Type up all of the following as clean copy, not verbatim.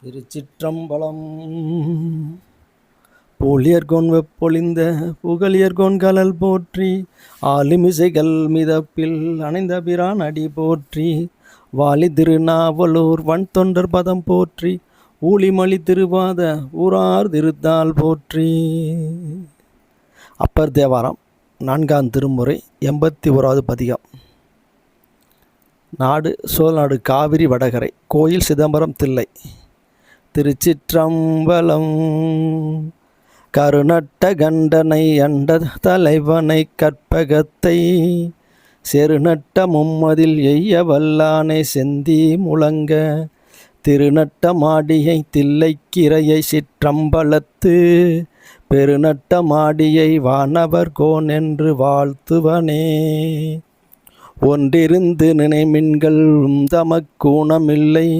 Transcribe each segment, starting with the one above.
திருச்சிற்றம்பலம். போலியர்கோன் வெப்பொழிந்த புகழியர்கோன் கலல் போற்றி, ஆலிமிசைகள் மிதப்பில் அணைந்த பிரான் அடி போற்றி, வாலி திருநாவலூர் வன் தொண்டர் பதம் போற்றி, ஊழிமலி திருவாத ஊரார் திருத்தால் போற்றி. அப்பர் தேவாரம் 4ஆம் திருமுறை 81வது பதிகம். நாடு சோழநாடு, காவிரி வடகரை, கோயில் சிதம்பரம் தில்லை. திருச்சிற்றம்பலம். கருநட்ட கண்டனை அண்ட தலைவனை கற்பகத்தை, செருநட்ட மும்மதில் எய்ய வல்லானை செந்தி முழங்க, திருநட்ட மாடியை தில்லைக்கிரையை சிற்றம்பலத்து, பெருநட்ட மாடியை வானவர் கோன் என்று வாழ்த்துவனே. ஒன்றிருந்து நினைமின்கள் தமக்கூணமில்லை,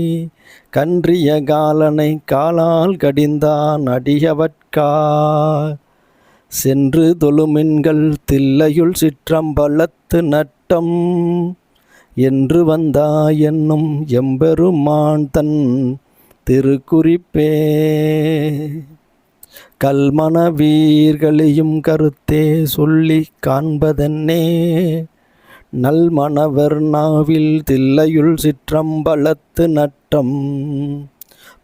கன்றிய காலனை காலால் கடிந்தான் அடியவட்கா, சென்று தொழுமின்கள் தில்லையுள் சிற்றம்பலத்து நட்டம், என்று வந்தாய் என்னும் எம்பெருமான் தன் திருக்குறிப்பே. கல்மன வீர்களையும் கருத்தே சொல்லி காண்பதென்னே, நல்மணவர் நாவில் தில்லையுள் சிற்றம்பலத்து நட்டம்,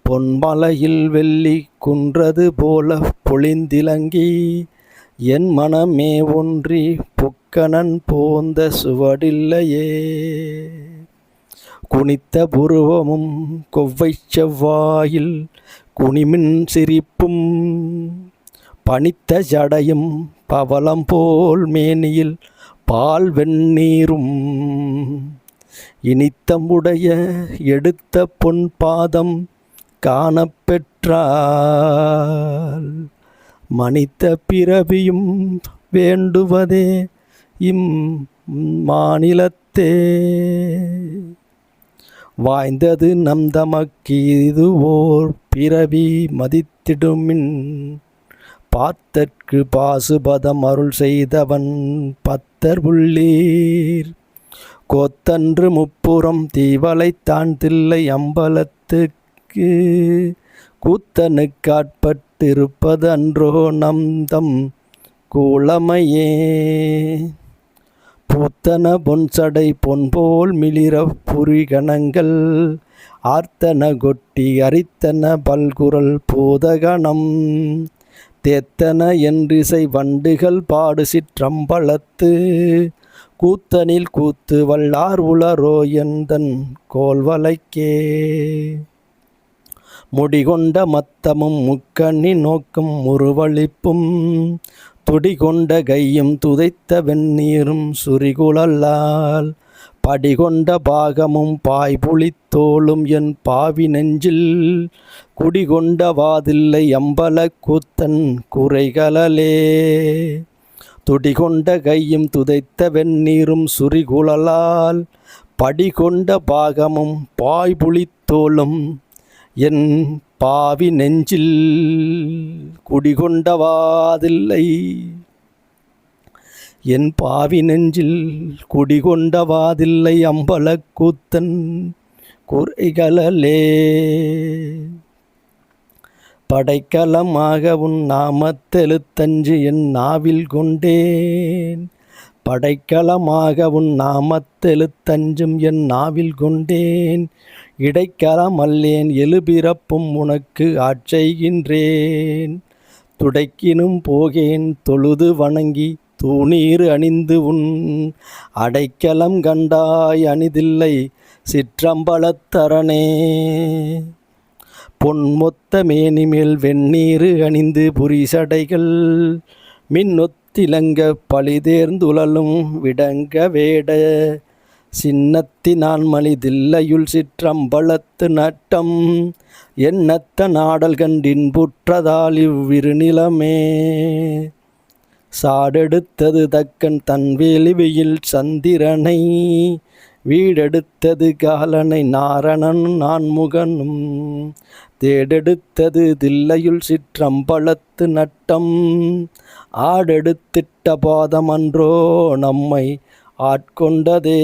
பொன்மலையில் வெள்ளி குன்றது போல பொழிந்திலங்கி, என் மனமே ஒன்றி புக்கனன் போந்த சுவடில்லையே. குனித்த புருவமும் கொவ்வை செவ்வாயில் குனிமின் சிரிப்பும், பனித்த ஜடையும் பவளம் போல் மேனியில் பால் வெந்நீரும், இனித்தமுடைய எடுத்த பொன் பாதம் காணப்பெற்றால், மனித்த பிறவியும் வேண்டுவதே இம் மாநிலத்தே. வாய்ந்தது நம் தமக்கு இதுவோர் பிறவி மதித்திடுமின், பார்த்தற்கு பாசுபதம் அருள் செய்தவன் பத்தர் புள்ளீர், கோத்தன்று முப்புறம் தீவளைத்தான் தில்லை அம்பலத்துக்கு, கூத்தனுக்காட்பட்டிருப்பது அன்றோ நம் தம் கூழமையே. பூத்தன பொன்சடை பொன்போல் மிளிர புரிகணங்கள், ஆர்த்தன கொட்டி அரித்தன பல்குரல் பூதகணம், தேத்தன என்றிசை வண்டுகள் பாடு சிற்றம்பலத்து, கூத்தனில் கூத்து வல்லார் உளரோ எந்தன் கோல்வளைக்கே. முடிகொண்ட மத்தமும் முக்கண்ணி நோக்கும் முருவளிப்பும், துடிகொண்ட கையும் துதைத்த வெந்நீரும் சுரிகுழலால், படிகொண்ட பாகமும் பாய்புலித்தோளும் என் பாவி நெஞ்சில், குடிகொண்ட வாதில்லை அம்பல கூத்தன் குறைகளலே. துடிகொண்ட கையும் துதைத்த வெந்நீரும் சுரிகுழலால், படிகொண்ட பாகமும் பாய்புலித்தோளும் என் பாவி நெஞ்சில், குடிகொண்ட வாதில்லை என் பாவி நெஞ்சில், குடிகொண்ட வாதில்லை அம்பல கூத்தன் குறைகளலே. படைக்கலமாக உன் நாமத்தெழுத்தஞ்சு என் நாவில் கொண்டேன், படைக்கலமாக உன் நாமத்தெழுத்தஞ்சும் என் நாவில் கொண்டேன், இடைக்கலம் அல்லேன் எழுபிறப்பும் உனக்கு ஆட்செய்கின்றேன், துடைக்கினும் போகேன் தொழுது வணங்கி தூணீர் அணிந்து உன் அடைக்கலம் கண்டாய் அணிதில்லை சிற்றம்பலத்தரணே. பொன்மொத்த மேனிமேல் வெந்நீரு அணிந்து புரிசடைகள், மின்னொத்திலங்க பழிதேர்ந்துழலும் விடங்க வேட, சின்னத்தினான் மலி தில்லையுள் சிற்றம்பலத்து நட்டம், எண்ணத்த நாடல் கண்டின்புற்றதால் இவ்விருநிலமே. சாடெடுத்தது தக்கன் தன் வேலிவையில் சந்திரனை, வீடெடுத்தது காலனை நாரணன் நான்முகனும், தேடெடுத்தது தில்லையுள் சிற்றம்பலத்து நட்டம், ஆடெடுத்திட்ட பாதம் அன்றோ நம்மை ஆட்கொண்டதே.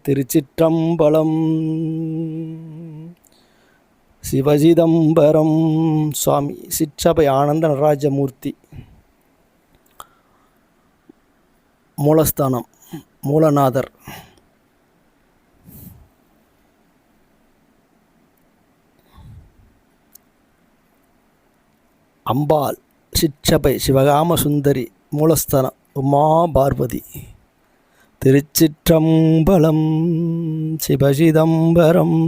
திருச்சிற்றம்பலம். சிவசிதம்பரம் சுவாமி சிற்றபை ஆனந்த நடராஜமூர்த்தி. மூலஸ்தானம் மூலநாதர். அம்பாள் சிற்றபை சிவகாம சுந்தரி. மூலஸ்தானம் உமா பார்வதி. திருச்சிற்றம்பலம். சிவசிதம்பரம்.